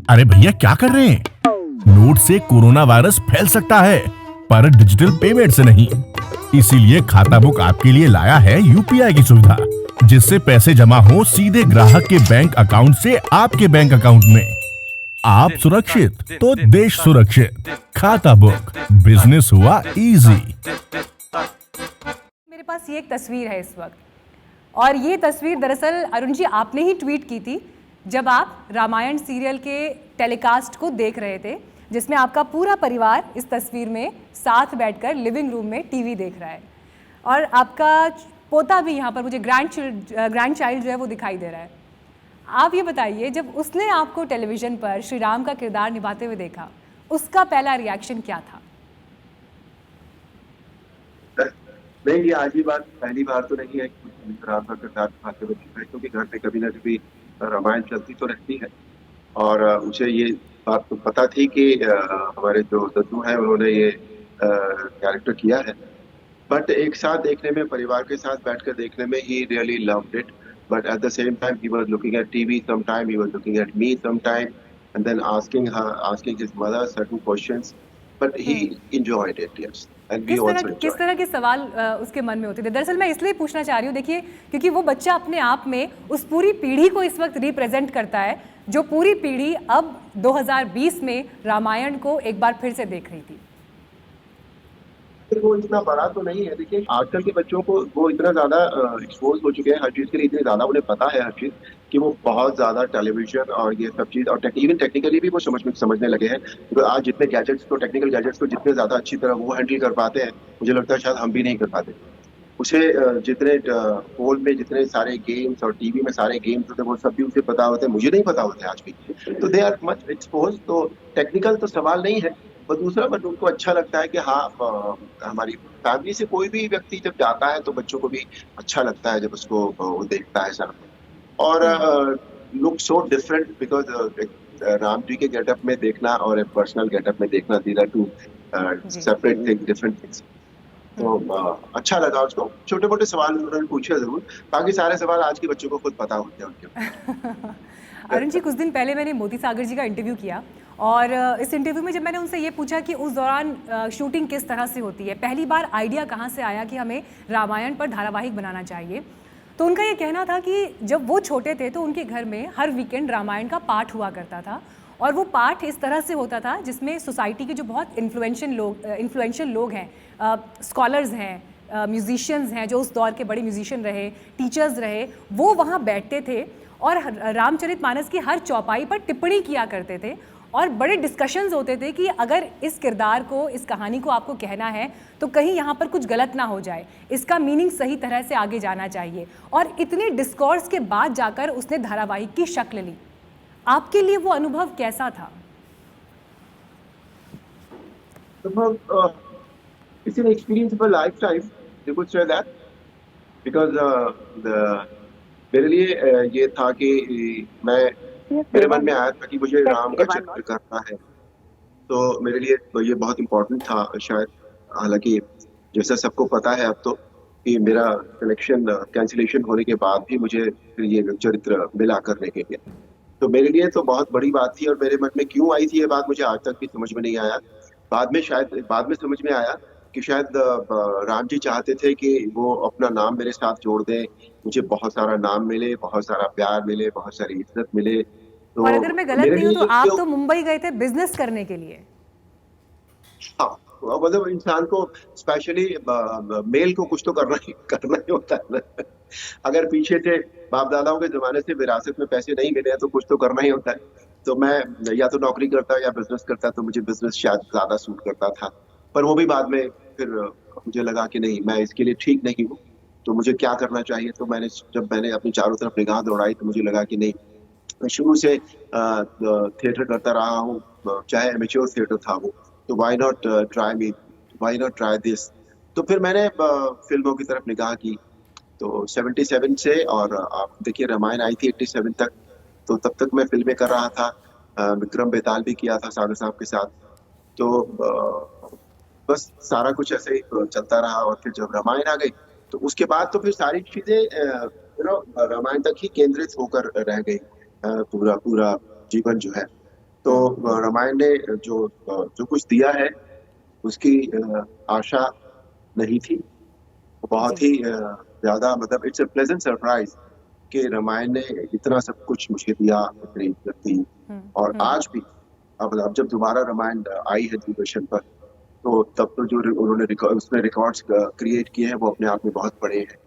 अरे भैया क्या कर रहे हैं? नोट से कोरोना वायरस फैल सकता है, पर डिजिटल पेमेंट से नहीं। इसीलिए खाता बुक आपके लिए लाया है यूपीआई की सुविधा, जिससे पैसे जमा हो सीधे ग्राहक के बैंक अकाउंट से आपके बैंक अकाउंट में। आप सुरक्षित तो देश सुरक्षित। खाता बुक, बिजनेस हुआ इजी। मेरे पास ये एक तस्वीर है इस वक्त, और ये तस्वीर दरअसल अरुण जी आपने ही ट्वीट की थी जब आप रामायण सीरियल के टेलीकास्ट को देख रहे थे, जिसमें आपका पूरा परिवार इस तस्वीर में साथ बैठकर लिविंग रूम में टीवी देख रहा है, और आपका पोता भी यहाँ पर मुझे ग्रैंड चाइल्ड जो है वो दिखाई दे रहा है। आप ये बताइए, जब उसने आपको टेलीविज़न पर श्री राम का किरदार निभाते हुए देखा, उसका पहला रिएक्शन क्या था? नहीं, ये आज ही बात पहली बार तो नहीं है कि राम का किरदार निभाते हुए देखा है, क्योंकि घर में कभी ना कभी रामायण चलती तो रहती है। और मुझे ये बात तो पता थी कि हमारे जो दद्दू हैं उन्होंने ये कैरेक्टर किया है, बट एक साथ देखने में, परिवार के साथ बैठकर देखने में, he really loved it. But at the same time he was looking at TV sometime, he was looking at me sometime, and then asking his mother certain questions, but he enjoyed it, yes, and we also enjoyed किस तरह के सवाल उसके मन में होते थे? दरअसल मैं इसलिए पूछना चाह रही हूँ, देखिए, क्योंकि वो बच्चा अपने आप में उस पूरी पीढ़ी को इस वक्त रिप्रेजेंट करता है, जो पूरी पीढ़ी अब 2020 में रामायण को एक बार फिर से देख रही थी। वो इतना बड़ा तो नहीं है। देखिए, आजकल के बच्चों को वो इतना ज्यादा एक्सपोज हो चुके हैं हर चीज के लिए, इतने ज्यादा उन्हें पता है हर चीज, कि वो बहुत ज्यादा टेलीविजन और ये सब चीज, और इवन टेक्निकली भी वो समझने लगे हैं। तो आज जितने गैजेट्स को, टेक्निकल गैजेट्स को जितने ज्यादा अच्छी तरह वो हैंडल कर पाते हैं, मुझे लगता है शायद हम भी नहीं कर पाते। उसे जितने फोन में जितने सारे गेम्स और टीवी में सारे गेम्स होते हैं, वो सब भी उसे पता होते हैं, मुझे नहीं पता होते आज भी। तो दे आर मच एक्सपोज। तो टेक्निकल तो सवाल नहीं है, और दूसरा, बट उनको अच्छा लगता है कि हाँ, हमारी फैमिली से कोई भी व्यक्ति जब जाता है तो बच्चों को भी अच्छा लगता है जब उसको वो देखता है सर। और look so different, because Ram ji के गेटअप में देखना और एक पर्सनल गेटअप में देखना, these are two separate thing, different things. तो अच्छा लगा उसको। छोटे मोटे सवाल उन्होंने पूछे जरूर, बाकी सारे सवाल आज के बच्चों को खुद पता होते हैं उनके। अरुण जी, कुछ दिन पहले मैंने मोती सागर जी का इंटरव्यू किया, और इस इंटरव्यू में जब मैंने उनसे ये पूछा कि उस दौरान शूटिंग किस तरह से होती है, पहली बार आइडिया कहाँ से आया कि हमें रामायण पर धारावाहिक बनाना चाहिए, तो उनका ये कहना था कि जब वो छोटे थे तो उनके घर में हर वीकेंड रामायण का पाठ हुआ करता था, और वो पाठ इस तरह से होता था जिसमें सोसाइटी के जो बहुत इन्फ्लुएंशियल लोग हैं, स्कॉलर्स हैं, म्यूजिशियंस हैं, जो उस दौर के बड़े म्यूजिशियन रहे, टीचर्स रहे, वो वहाँ बैठते थे और रामचरितमानस की हर चौपाई पर टिप्पणी किया करते थे, और बड़े डिस्कशंस होते थे कि अगर इस किरदार को, इस कहानी को आपको कहना है तो कहीं यहाँ पर कुछ गलत ना हो जाए, इसका मीनिंग सही तरह से आगे जाना चाहिए। और इतने डिस्कोर्स के बाद जाकर उसने धारावाहिक की शक्ल ली। आपके लिए वो अनुभव कैसा था? It's an experience of a lifetime, you could say that, because मेरे लिए ये था कि मेरे मन में आया था कि मुझे राम का चरित्र करना है, तो मेरे लिए तो ये बहुत इम्पोर्टेंट था शायद। हालांकि जैसा सबको पता है अब तो, कि मेरा सिलेक्शन कैंसिलेशन होने के बाद भी मुझे फिर ये चरित्र मिला करने के लिए, तो मेरे लिए तो बहुत बड़ी बात थी। और मेरे मन में क्यों आई थी ये बात, मुझे आज तक भी समझ में नहीं आया। बाद में समझ में आया कि शायद राम जी चाहते थे कि वो अपना नाम मेरे साथ जोड़ दें, मुझे बहुत सारा नाम मिले, बहुत सारा प्यार मिले, बहुत सारी इज्जत मिले। तो और अगर मैं गलत नहीं हूँ तो आप तो मुंबई गए थे बिजनेस करने के लिए। हाँ, मतलब इंसान को, स्पेशली मेल को, कुछ तो करना ही होता है ना। अगर पीछे से बाप दादाओं के जमाने से विरासत में पैसे नहीं मिले हैं तो कुछ तो करना ही होता है। तो मैं या तो नौकरी करता या बिजनेस करता, तो मुझे बिजनेस शायद ज्यादा सूट करता था। पर वो भी बाद में फिर मुझे लगा कि नहीं, मैं इसके लिए ठीक नहीं हूँ, तो मुझे क्या करना चाहिए। तो जब मैंने अपनी चारों तरफ निगाह दौड़ाई, तो मुझे लगा कि नहीं, मैं शुरू से थिएटर करता रहा हूँ, चाहे एमेच्योर थिएटर था वो, तो व्हाई नॉट ट्राई दिस। तो फिर मैंने फिल्मों की तरफ निगाह की, तो 77 से, और आप देखिए रामायण आई थी 87 तक, तो तब तक मैं फिल्में कर रहा था। विक्रम बेताल भी किया था सागर साहब के साथ। तो बस सारा कुछ ऐसे ही चलता रहा, और फिर जब रामायण आ गई तो उसके बाद तो फिर सारी चीजें रामायण तक ही केंद्रित होकर रह गई। पूरा जीवन जो है तो रामायण ने जो कुछ दिया है उसकी आशा नहीं थी। बहुत जी। ही ज्यादा, मतलब इट्स अ प्लेजेंट सरप्राइज कि रामायण ने इतना सब कुछ मुझे दिया, इतनी इज्जत दी। और आज भी अब जब दोबारा रामायण आई है दूरदर्शन पर, तो तब तो जो उन्होंने उसमें रिकॉर्ड्स क्रिएट किए हैं वो अपने आप में बहुत बड़े हैं।